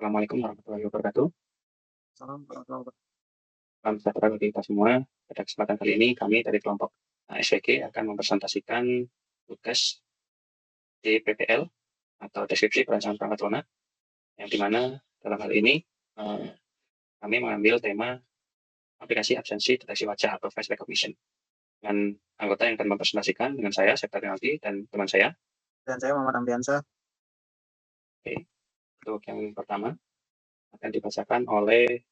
Assalamualaikum warahmatullahi wabarakatuh. Salam warahmatullahi wabarakatuh. Salam sejahtera bagi kita semua. Pada kesempatan kali ini kami dari kelompok SWG akan mempresentasikan tugas DPPL atau deskripsi perancangan perangkat lunak, yang dimana dalam hal ini kami mengambil tema aplikasi absensi deteksi wajah atau face recognition. Dan anggota yang akan mempresentasikan dengan saya, Septa Rinaldi, dan teman saya. Dan saya Muhammad Amdiansyah. Oke. Untuk yang pertama akan dibacakan oleh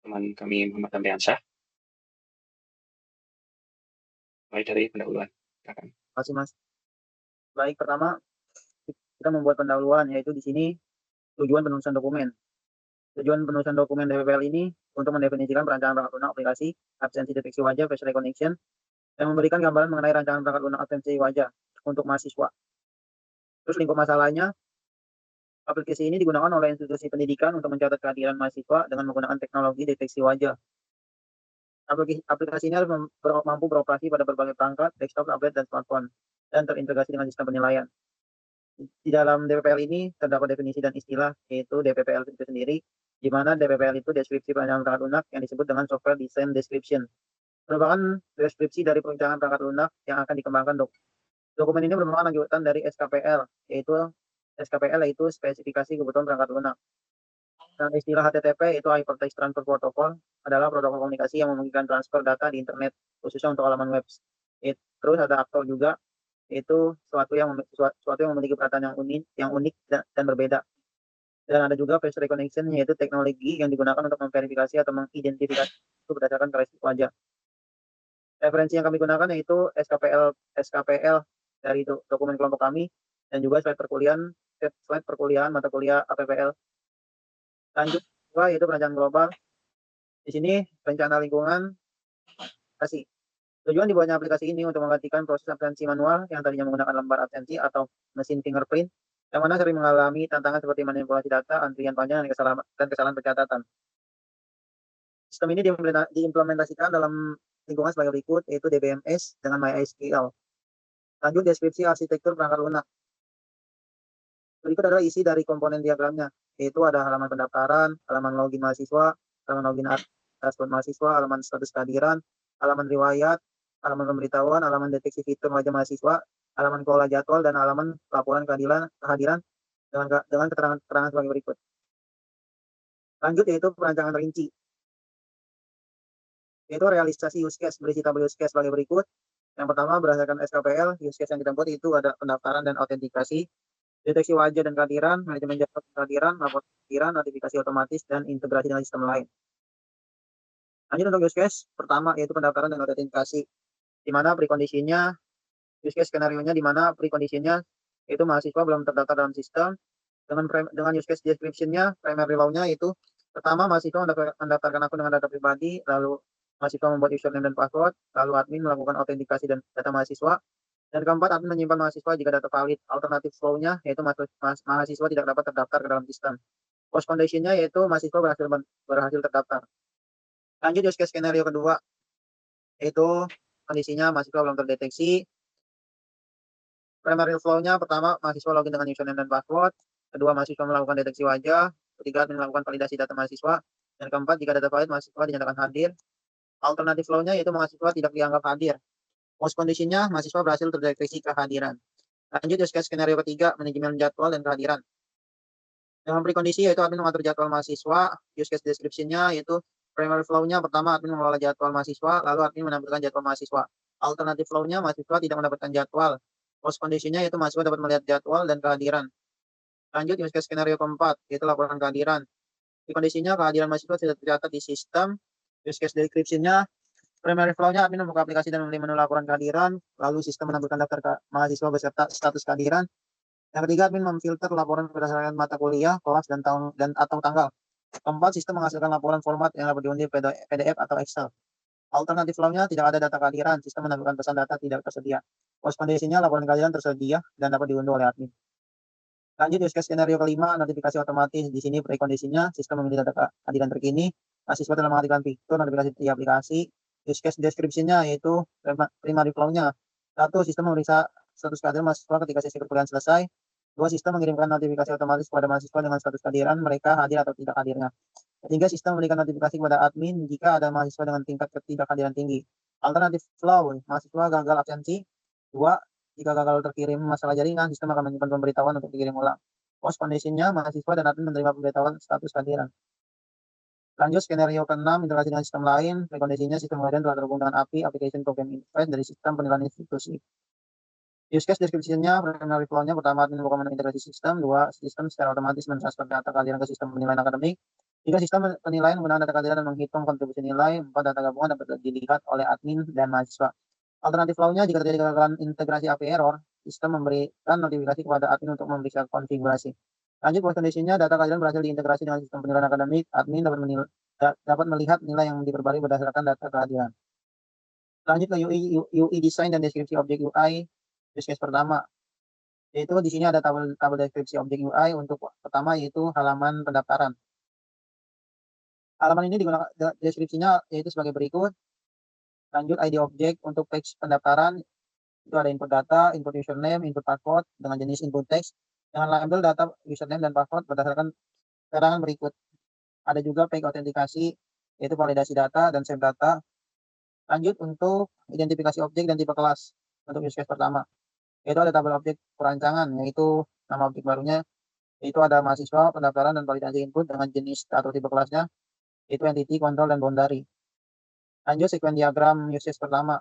teman kami Muhammad Amdiansyah. Mulai dari pendahuluan. Silakan. Terima kasih, Mas. Baik, pertama kita membuat pendahuluan, yaitu di sini tujuan penulisan dokumen. Tujuan penulisan dokumen DPPL ini untuk mendefinisikan perancangan perangkat lunak aplikasi absensi deteksi wajah face recognition yang memberikan gambaran mengenai rancangan perangkat lunak absensi wajah untuk mahasiswa. Terus lingkup masalahnya, aplikasi ini digunakan oleh institusi pendidikan untuk mencatat kehadiran mahasiswa dengan menggunakan teknologi deteksi wajah. Aplikasi ini harus mampu beroperasi pada berbagai perangkat, desktop, tablet, dan smartphone, dan terintegrasi dengan sistem penilaian. Di dalam DPPL ini terdapat definisi dan istilah, yaitu DPPL itu sendiri, di mana DPPL itu deskripsi perancangan perangkat lunak yang disebut dengan software design description. Merupakan deskripsi dari perancangan perangkat lunak yang akan dikembangkan. Dokumen ini merupakan lanjutan dari SKPL, yaitu spesifikasi kebutuhan perangkat lunak. Dan istilah HTTP itu Hypertext Transfer Protocol adalah protokol komunikasi yang memungkinkan transfer data di internet, khususnya untuk halaman web. Terus ada aktor juga, itu suatu yang memiliki peralatan yang unik dan berbeda. Dan ada juga face recognition, yaitu teknologi yang digunakan untuk memverifikasi atau mengidentifikasi itu berdasarkan karakteristik wajah. Referensi yang kami gunakan yaitu SKPL dari dokumen kelompok kami, dan juga slide perkuliahan mata kuliah APPL. Lanjut kedua yaitu perencanaan global. Di sini rencana lingkungan aplikasi. Tujuan dibuatnya aplikasi ini untuk menggantikan proses absensi manual yang tadinya menggunakan lembar absensi atau mesin fingerprint, yang mana sering mengalami tantangan seperti manipulasi data, antrian panjang, dan kesalahan pencatatan. Sistem ini diimplementasikan dalam lingkungan sebagai berikut, yaitu DBMS dengan MySQL. Lanjut deskripsi arsitektur perangkat lunak. Berikut adalah isi dari komponen diagramnya, yaitu ada halaman pendaftaran, halaman login mahasiswa, halaman login dashboard mahasiswa, halaman status kehadiran, halaman riwayat, halaman pemberitahuan, halaman deteksi fitur wajah mahasiswa, halaman kelola jadwal, dan halaman laporan kehadiran dengan keterangan sebagai berikut. Lanjut yaitu perancangan rinci, yaitu realisasi use case, berisi tabel use case sebagai berikut. Yang pertama, berdasarkan SKPL, use case yang kita buat itu ada pendaftaran dan autentikasi, deteksi wajah dan kehadiran, manajemen jadwal kehadiran, laporan kehadiran, notifikasi otomatis, dan integrasi dengan sistem lain. Lanjut untuk use case pertama, yaitu pendaftaran dan autentikasi, di mana preconditionnya, use case skenario-nya di mana preconditionnya itu mahasiswa belum terdaftar dalam sistem. Dengan use case description-nya, primary law-nya itu pertama, mahasiswa mendaftarkan akun dengan data pribadi, lalu mahasiswa membuat username dan password, lalu admin melakukan autentikasi dan data mahasiswa, dan keempat, admin menyimpan mahasiswa jika data valid. Alternatif flow-nya yaitu mahasiswa tidak dapat terdaftar ke dalam sistem. Post condition-nya yaitu mahasiswa berhasil terdaftar. Lanjut use case skenario kedua, yaitu kondisinya mahasiswa belum terdeteksi. Primary flow-nya pertama, mahasiswa login dengan username dan password, kedua, mahasiswa melakukan deteksi wajah, ketiga, admin melakukan validasi data mahasiswa, dan keempat, jika data valid mahasiswa dinyatakan hadir. Alternatif flow-nya yaitu mahasiswa tidak dianggap hadir. Post condition-nya mahasiswa berhasil terdeteksi kehadiran. Lanjut use case skenario ketiga, manajemen jadwal dan kehadiran. Dengan prekondisi yaitu admin mengatur jadwal mahasiswa. Use case description-nya yaitu primary flow-nya pertama, admin mengelola jadwal mahasiswa, lalu admin menampilkan jadwal mahasiswa. Alternatif flow-nya mahasiswa tidak mendapatkan jadwal. Post condition-nya yaitu mahasiswa dapat melihat jadwal dan kehadiran. Lanjut use case skenario keempat, yaitu laporan kehadiran. Kondisinya kehadiran mahasiswa tidak tercatat di sistem. Use case description-nya primary flow-nya admin membuka aplikasi dan memilih menu laporan kehadiran, lalu sistem menampilkan daftar mahasiswa beserta status kehadiran. Yang ketiga, admin memfilter laporan berdasarkan mata kuliah, kelas, dan tahun atau tanggal. Keempat, sistem menghasilkan laporan format yang dapat diunduh PDF atau Excel. Alternatif flow-nya tidak ada data kehadiran, sistem menampilkan pesan data tidak tersedia. Post condition-nya laporan kehadiran tersedia dan dapat diunduh oleh admin. Lanjut use case skenario kelima, notifikasi otomatis. Di sini prekondisinya sistem memilih data kehadiran terkini, mahasiswa telah mengaktifkan fitur notifikasi di aplikasi. Use case description-nya yaitu primary flow-nya. Satu, sistem memeriksa status kehadiran mahasiswa ketika sesi perkuliahan selesai. Kedua, sistem mengirimkan notifikasi otomatis kepada mahasiswa dengan status kehadiran mereka hadir atau tidak hadirnya. Ketiga, sistem memberikan notifikasi kepada admin jika ada mahasiswa dengan tingkat ketidakhadiran tinggi. Alternatif flow, mahasiswa gagal absensi. Dua, jika gagal terkirim masalah jaringan, sistem akan menyimpan pemberitahuan untuk dikirim ulang. Post condition-nya, mahasiswa dan admin menerima pemberitahuan status kehadiran. Lanjut skenario ke-6, integrasi dengan sistem lain. Kondisinya, sistem kemudian telah terhubung dengan API, Application Program Interface dari sistem penilaian institusi. Use case description-nya, primary flow-nya, pertama, admin membuka menu integrasi sistem. Dua, sistem secara otomatis mentransfer data kehadiran ke sistem penilaian akademik. Tiga, sistem penilaian menggunakan data kehadiran dan menghitung kontribusi nilai. Empat, data gabungan dapat dilihat oleh admin dan mahasiswa. Alternatif flow-nya, jika terjadi kegagalan integrasi API error, sistem memberikan notifikasi kepada admin untuk memeriksa konfigurasi. Lanjut, post condition-nya, data kehadiran berhasil diintegrasi dengan sistem penilaian akademik. Admin dapat melihat nilai yang diperbarui berdasarkan data kehadiran. Lanjut ke UI design dan deskripsi objek UI. Use case pertama, yaitu di sini ada tabel deskripsi objek UI. Untuk pertama yaitu halaman pendaftaran. Halaman ini digunakan deskripsinya yaitu sebagai berikut. Lanjut, ID objek untuk page pendaftaran itu ada input data, input username, input password dengan jenis input text dengan label data username dan password berdasarkan keterangan berikut. Ada juga page autentikasi yaitu validasi data dan save data. Lanjut, untuk identifikasi objek dan tipe kelas untuk use case pertama, yaitu ada tabel objek perancangan yaitu nama objek barunya, yaitu ada mahasiswa, pendaftaran dan validasi input dengan jenis atau tipe kelasnya yaitu entity, control, dan boundary. Lanjut, sequence diagram use case pertama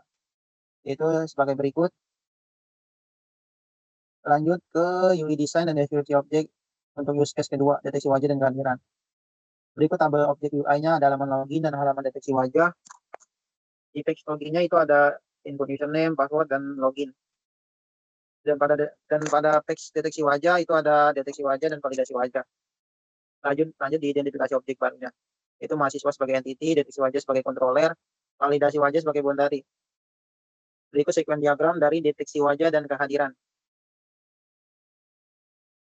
yaitu sebagai berikut. Lanjut ke UI design dan deskripsi objek untuk use case kedua, deteksi wajah dan kehadiran. Berikut tabel objek UI-nya ada halaman login dan halaman deteksi wajah. Di page login-nya itu ada input username, password, dan login. Dan pada page deteksi wajah itu ada deteksi wajah dan validasi wajah. Lanjut di identifikasi objek barunya. Itu mahasiswa sebagai entity, deteksi wajah sebagai controller, validasi wajah sebagai boundary. Berikut sequence diagram dari deteksi wajah dan kehadiran.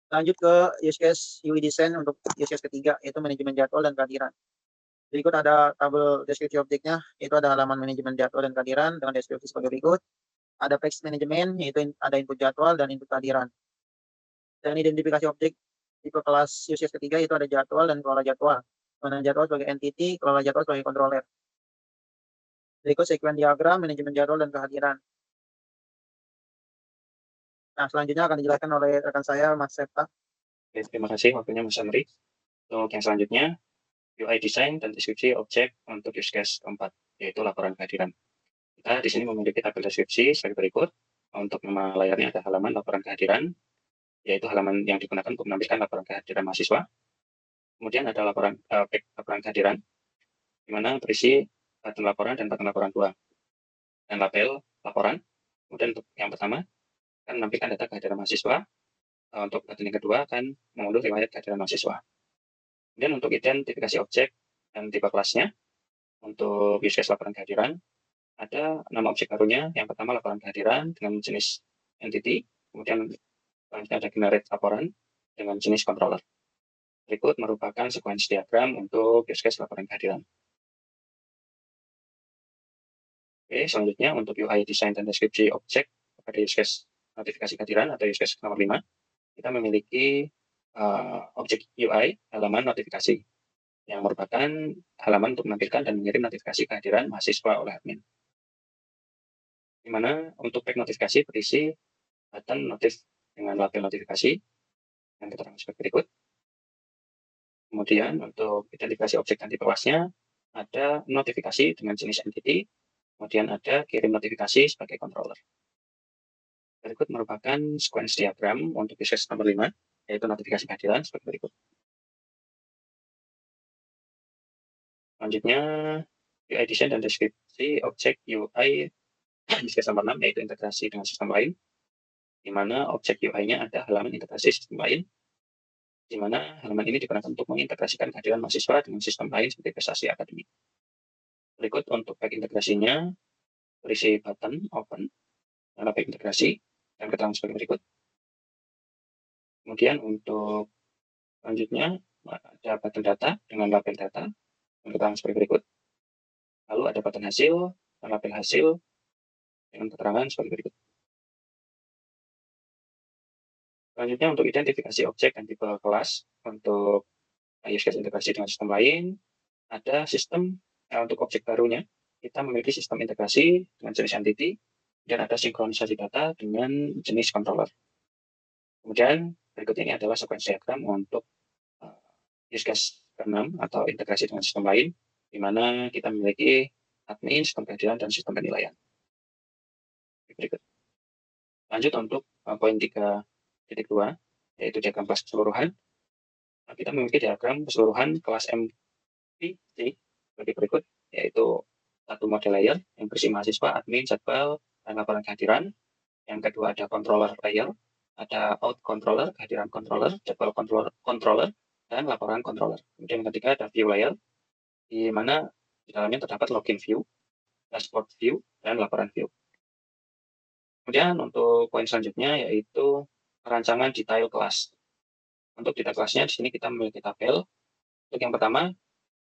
Lanjut ke use case UI design untuk use case ketiga, yaitu manajemen jadwal dan kehadiran. Berikut ada tabel deskripsi objeknya, itu ada halaman manajemen jadwal dan kehadiran dengan deskripsi sebagai berikut. Ada page manajemen, yaitu ada input jadwal dan input kehadiran. Dan identifikasi objek tipe kelas use case ketiga itu ada jadwal dan kelola jadwal. Mana jadwal sebagai entity, kelola jadwal sebagai controller. Berikut sequence diagram manajemen jadwal dan kehadiran. Nah, selanjutnya akan dijelaskan oleh rekan saya, Mas Septa. Oke, terima kasih waktunya Mas Amri. Untuk yang selanjutnya, UI design dan deskripsi objek untuk use case keempat, yaitu laporan kehadiran. Kita di sini memiliki tabel deskripsi sebagai berikut. Untuk nama layarnya ada halaman laporan kehadiran, yaitu halaman yang digunakan untuk menampilkan laporan kehadiran mahasiswa. Kemudian ada laporan kehadiran, di mana berisi button laporan dan button laporan 2. Dan label laporan. Kemudian untuk yang pertama, akan menampilkan data kehadiran mahasiswa. Untuk button yang kedua akan mengunduh riwayat kehadiran mahasiswa. Kemudian untuk identifikasi objek dan tipe kelasnya, untuk use case laporan kehadiran, ada nama objek barunya. Yang pertama laporan kehadiran dengan jenis entity, kemudian ada generate laporan dengan jenis controller. Berikut merupakan sequence diagram untuk use case laporan kehadiran. Oke, selanjutnya untuk UI design dan deskripsi objek pada use case notifikasi kehadiran atau use case nomor 5, kita memiliki objek UI halaman notifikasi yang merupakan halaman untuk menampilkan dan mengirim notifikasi kehadiran mahasiswa oleh admin. Di mana untuk page notifikasi berisi button notif dengan label notifikasi yang keterangan sebagai berikut. Kemudian untuk identifikasi objek dan tipe kelasnya ada notifikasi dengan jenis entity, kemudian ada kirim notifikasi sebagai controller. Berikut merupakan sequence diagram untuk use case nomor 5, yaitu notifikasi kehadiran sebagai berikut. Selanjutnya, UI design dan deskripsi objek UI use case nomor 6, yaitu integrasi dengan sistem lain, di mana objek UI-nya ada halaman integrasi sistem lain, di mana halaman ini digunakan untuk mengintegrasikan kehadiran mahasiswa dengan sistem lain seperti prestasi akademik. Berikut untuk baik integrasinya, berisi button open, label integrasi, dan keterangan sebagai berikut. Kemudian untuk selanjutnya ada button data dengan label data dan keterangan sebagai berikut. Lalu ada button hasil dan label hasil dengan keterangan sebagai berikut. Selanjutnya untuk identifikasi objek dan tipe kelas untuk use case integrasi dengan sistem lain, ada sistem untuk objek barunya, kita memiliki sistem integrasi dengan jenis entity, dan ada sinkronisasi data dengan jenis controller. Kemudian berikut ini adalah sequence diagram untuk use case ke-6 atau integrasi dengan sistem lain, di mana kita memiliki admin, sistem kehadiran, dan sistem penilaian. Berikut. Lanjut untuk poin 3.2, yaitu diagram kelas keseluruhan. Kita memiliki diagram keseluruhan kelas MVC sebagai berikut, yaitu satu model layer yang berisi mahasiswa, admin, jadwal, dan laporan kehadiran. Yang kedua ada controller layer, ada out controller, kehadiran controller, jadwal controller, dan laporan controller. Kemudian yang ketiga ada view layer, di mana di dalamnya terdapat login view, dashboard view, dan laporan view. Kemudian untuk poin selanjutnya yaitu perancangan detail kelas. Untuk detail kelasnya di sini kita memiliki tabel. Untuk yang pertama,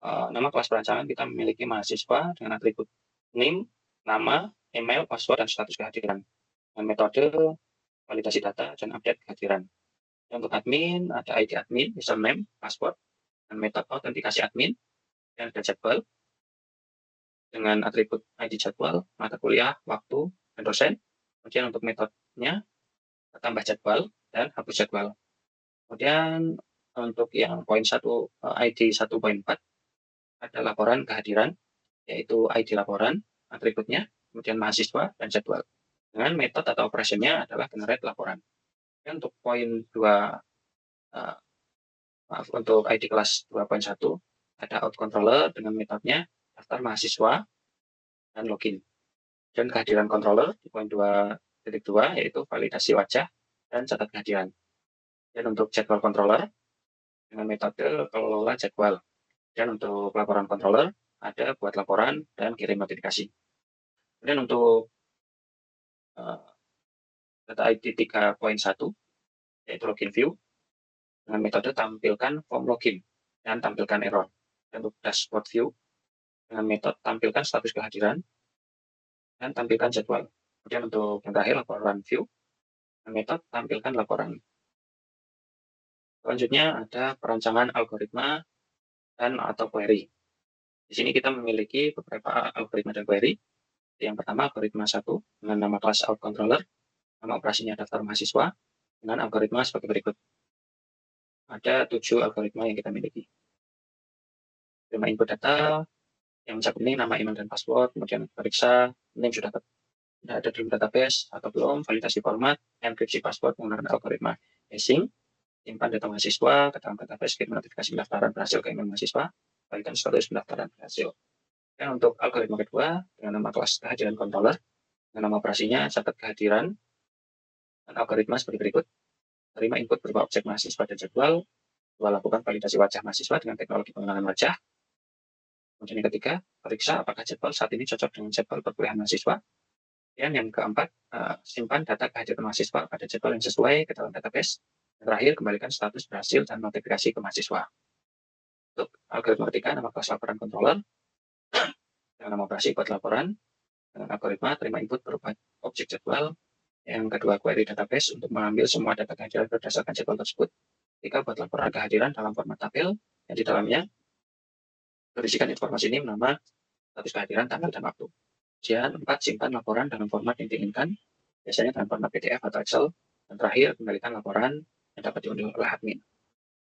nama kelas perancangan kita memiliki mahasiswa dengan atribut name, nama, email, password, dan status kehadiran. Dan metode validasi data dan update kehadiran. Dan untuk admin, ada ID admin, username, password, dan metode autentikasi admin, dan ada jadwal dengan atribut ID jadwal, mata kuliah, waktu, dan dosen. Kemudian untuk metodenya, tambah jadwal dan hapus jadwal. Kemudian untuk yang poin 1, ID 1.4, ada laporan kehadiran, yaitu ID laporan, atributnya, kemudian mahasiswa, dan jadwal. Dengan metode atau operasinya adalah generate laporan. Dan untuk poin 2, untuk ID kelas 2.1, ada out controller dengan metodenya, daftar mahasiswa, dan login. Dan kehadiran controller di poin 2.2 yaitu validasi wajah dan catat kehadiran. Dan untuk jadwal controller dengan metode kelola jadwal. Dan untuk laporan controller ada buat laporan dan kirim notifikasi. Kemudian untuk data ID 3.1 yaitu login view dengan metode tampilkan form login dan tampilkan error. Dan untuk dashboard view dengan metode tampilkan status kehadiran dan tampilkan jadwal. Kemudian untuk yang terakhir laporan view dengan metode tampilkan laporan. Selanjutnya ada perancangan algoritma dan atau query. Di sini kita memiliki beberapa algoritma dan query. Yang pertama algoritma 1 dengan nama kelas out controller, nama operasinya daftar mahasiswa dengan algoritma sebagai berikut. Ada 7 algoritma yang kita miliki. Terima input data yang mencakup ini nama, email, dan password, kemudian periksa name sudah ada dalam database atau belum, validasi format, enkripsi password menggunakan algoritma hashing, simpan data mahasiswa ke dalam database, kirim notifikasi pendaftaran berhasil ke email mahasiswa, bagikan status pendaftaran berhasil. Dan untuk algoritma kedua dengan nama kelas kehadiran controller, dengan nama operasinya catat kehadiran, dan algoritma seperti berikut. Terima input berupa objek mahasiswa dan jadwal, lakukan validasi wajah mahasiswa dengan teknologi pengenalan wajah. Kemudian yang ketiga, periksa apakah jadwal saat ini cocok dengan jadwal perkuliahan mahasiswa. Dan yang keempat, simpan data kehadiran mahasiswa pada jadwal yang sesuai ke dalam database. Dan terakhir, kembalikan status berhasil dan notifikasi ke mahasiswa. Untuk algoritma ketiga, nama kelas laporan controller, dengan nama operasi buat laporan, dengan algoritma terima input berupa objek jadwal. Yang kedua, query database untuk mengambil semua data kehadiran berdasarkan jadwal tersebut. Tiga, buat laporan kehadiran dalam format tabel, yang di dalamnya berisikan informasi ini, nama, status kehadiran, tanggal, dan waktu. Kemudian 4, simpan laporan dalam format yang diinginkan, biasanya dalam format PDF atau Excel. Dan terakhir, kembalikan laporan yang dapat diunduh oleh admin.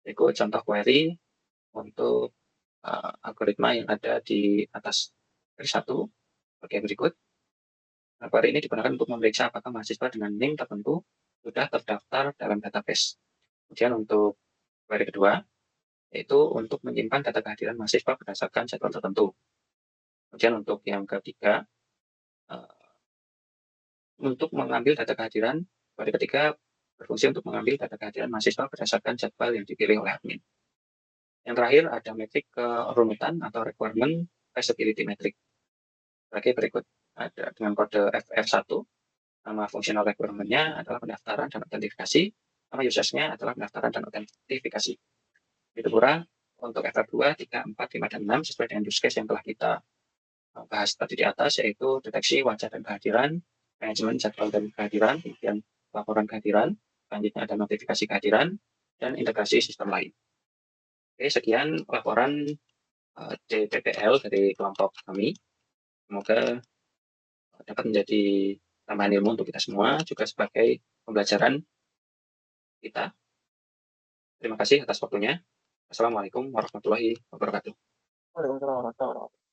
Berikut contoh query untuk algoritma yang ada di atas garis 1 sebagai berikut. Query ini digunakan untuk memeriksa apakah mahasiswa dengan NIM tertentu sudah terdaftar dalam database. Kemudian untuk query kedua, yaitu untuk menyimpan data kehadiran mahasiswa berdasarkan jadwal tertentu. Kemudian untuk yang ketiga, untuk mengambil data kehadiran, query ketiga berfungsi untuk mengambil data kehadiran mahasiswa berdasarkan jadwal yang dipilih oleh admin. Yang terakhir ada metrik kerumitan atau requirement feasibility metric. Sebagai berikut, ada dengan kode FR1, nama functional requirement-nya adalah pendaftaran dan autentifikasi, nama users-nya adalah pendaftaran dan autentifikasi. Begitu pula untuk FR2, 3, 4, 5, dan 6 sesuai dengan use case yang telah kita bahas tadi di atas, yaitu deteksi wajah dan kehadiran, manajemen jadwal dan kehadiran, kemudian laporan kehadiran, Selanjutnya ada notifikasi kehadiran dan integrasi sistem lain. Oke, sekian laporan DPPL dari kelompok kami. Semoga dapat menjadi tambahan ilmu untuk kita semua, juga sebagai pembelajaran kita. Terima kasih atas waktunya. Assalamualaikum warahmatullahi wabarakatuh. Waalaikumsalam warahmatullahi wabarakatuh.